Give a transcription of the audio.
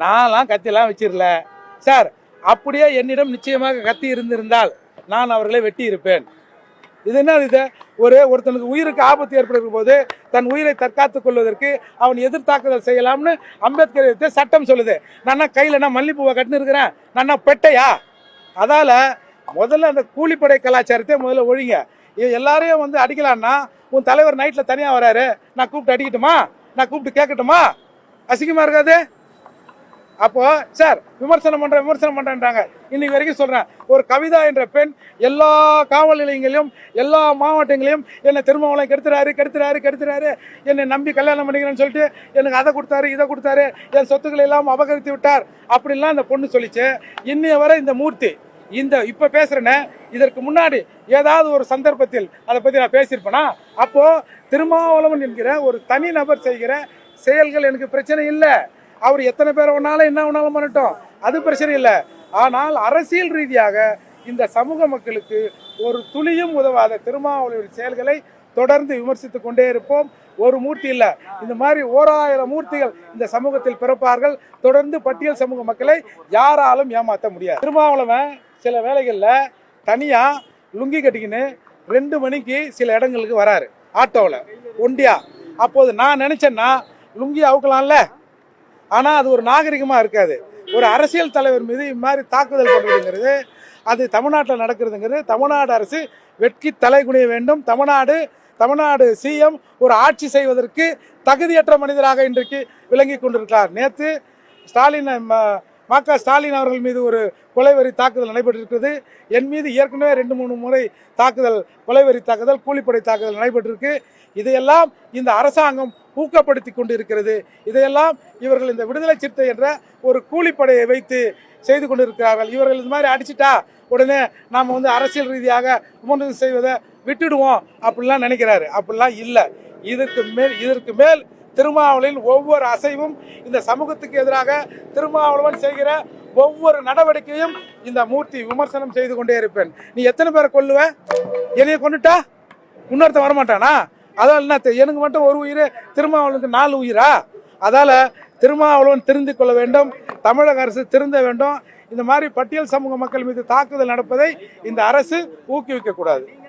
நான்லாம் கத்தியெல்லாம் வச்சிடல சார். அப்படியே என்னிடம் நிச்சயமாக கத்தி இருந்திருந்தால் நான் அவர்களை வெட்டி இருப்பேன். இது என்ன? இது ஒருத்தனுக்கு உயிருக்கு ஆபத்து ஏற்படுகிற போது தன் உயிரை தற்காத்துக் கொள்வதற்கு அவன் எதிர்த்தாக்குதல் செய்யலாம்னு அம்பேத்கர் சட்டம் சொல்லுது. நான் கையில் நான் மல்லிப்பூவை கட்டுன்னு இருக்கிறேன், நான் பெட்டையா? அதால முதல்ல அந்த கூலிப்படை கலாச்சாரத்தை முதல்ல ஒழிங்க. எல்லாரையும் வந்து அடிக்கலான்னா உன் தலைவர் நைட்டில் தனியாக வராரு, நான் கூப்பிட்டு அடிக்கட்டுமா? நான் கூப்பிட்டு கேட்கட்டுமா? அசிங்கமாக இருக்காது? அப்போ சார் விமர்சனம் பண்றேன்றாங்க. இன்னைக்கு வரைக்கும் சொல்றேன், ஒரு கவிதா என்ற பெண் எல்லா காவல் நிலையங்களிலும் எல்லா மாவட்டங்களையும் என்னை திருமாவளவன் கெடுத்துறாரு, என்னை நம்பி கல்யாணம் பண்ணிக்கிறேன்னு சொல்லிட்டு எனக்கு அதை கொடுத்தாரு இதை கொடுத்தாரு, என் சொத்துக்களை எல்லாம் அபகரித்து விட்டார் அப்படின்லாம் இந்த பொண்ணு சொல்லிச்சு. இன்னைய வரை இந்த மூர்த்தி இந்த இப்ப பேசுறேன்னு இதற்கு முன்னாடி ஏதாவது ஒரு சந்தர்ப்பத்தில் அதை பத்தி நான் பேசியிருப்பேனா? அப்போ திருமாவளவன் என்கிற ஒரு தனி நபர் செய்கிற செயல்கள் எனக்கு பிரச்சனை இல்லை. அவர் எத்தனை பேர் வேணாலும் என்ன வேணாலும் பண்ணட்டும், அது பிரச்சனை இல்லை. ஆனால் அரசியல் ரீதியாக இந்த சமூக மக்களுக்கு ஒரு துளியும் உதவாத திருமாவளவன் செயல்களை தொடர்ந்து விமர்சித்துக் கொண்டே இருப்போம். ஒரு மூர்த்தி இல்லை, இந்த மாதிரி 1000 மூர்த்திகள் இந்த சமூகத்தில் பிறப்பார்கள். தொடர்ந்து பட்டியல் சமூக மக்களை யாராலும் ஏமாற்ற முடியாது. திருமாவளவன் சில வேளைகளில் தனியாக லுங்கி கட்டிக்கின்னு 2 மணிக்கு சில இடங்களுக்கு வராரு ஆட்டோவில் ஒண்டியா. அப்போது நான் நினச்சேன்னா லுங்கி அவுக்கலாம்ல, ஆனால் அது ஒரு நாகரிகமாக இருக்காது. ஒரு அரசியல் தலைவர் மீது இது மாதிரி தாக்குதல் பண்ணுறதுங்கிறது அது தமிழ்நாட்டில் நடக்கிறதுங்கிறது தமிழ்நாடு அரசு வெட்கி தலைகுனிய வேண்டும். தமிழ்நாடு சிஎம் ஒரு ஆட்சி செய்வதற்கு தகுதியற்ற மனிதராக இன்றைக்கு விளங்கி கொண்டிருக்கிறார். நேற்று ம.க. ஸ்டாலின் அவர்கள் மீது ஒரு கொலைவெறி தாக்குதல் நடைபெற்றிருக்கிறது. என் மீது ஏற்கனவே 2-3 முறை கொலைவெறி தாக்குதல், கூலிப்படை தாக்குதல் நடைபெற்றிருக்கு. இதையெல்லாம் இந்த அரசாங்கம் ஊக்கப்படுத்தி கொண்டு இருக்கிறது. இதையெல்லாம் இவர்கள் இந்த விடுதலை சிறுத்தை என்ற ஒரு கூலிப்படையை வைத்து செய்து கொண்டிருக்கிறார்கள். இவர்கள் இந்த மாதிரி அடிச்சுட்டா உடனே நாம் வந்து அரசியல் ரீதியாக விமர்சனம் செய்வதை விட்டுடுவோம் அப்படிலாம் நினைக்கிறாரு. அப்படிலாம் இல்லை. இதற்கு மேல் திருமாவளவனின் ஒவ்வொரு அசைவும் இந்த சமூகத்துக்கு எதிராக திருமாவளவன் செய்கிற ஒவ்வொரு நடவடிக்கையும் இந்த மூர்த்தி விமர்சனம் செய்து கொண்டே இருப்பேன். நீ எத்தனை பேரை கொல்லுவ? என்னைய கொண்டுட்டா இன்னொருத்த வரமாட்டானா? அதால் என்ன, எனக்கு மட்டும் ஒரு உயிர், திருமாவளவனுக்கு 4 உயிரா? அதால் திருமாவளவன் திருந்தி கொள்ள வேண்டும், தமிழக அரசு திருந்த வேண்டும். இந்த மாதிரி பட்டியல் சமூக மக்கள் மீது தாக்குதல் நடப்பதை இந்த அரசு ஊக்குவிக்க கூடாது.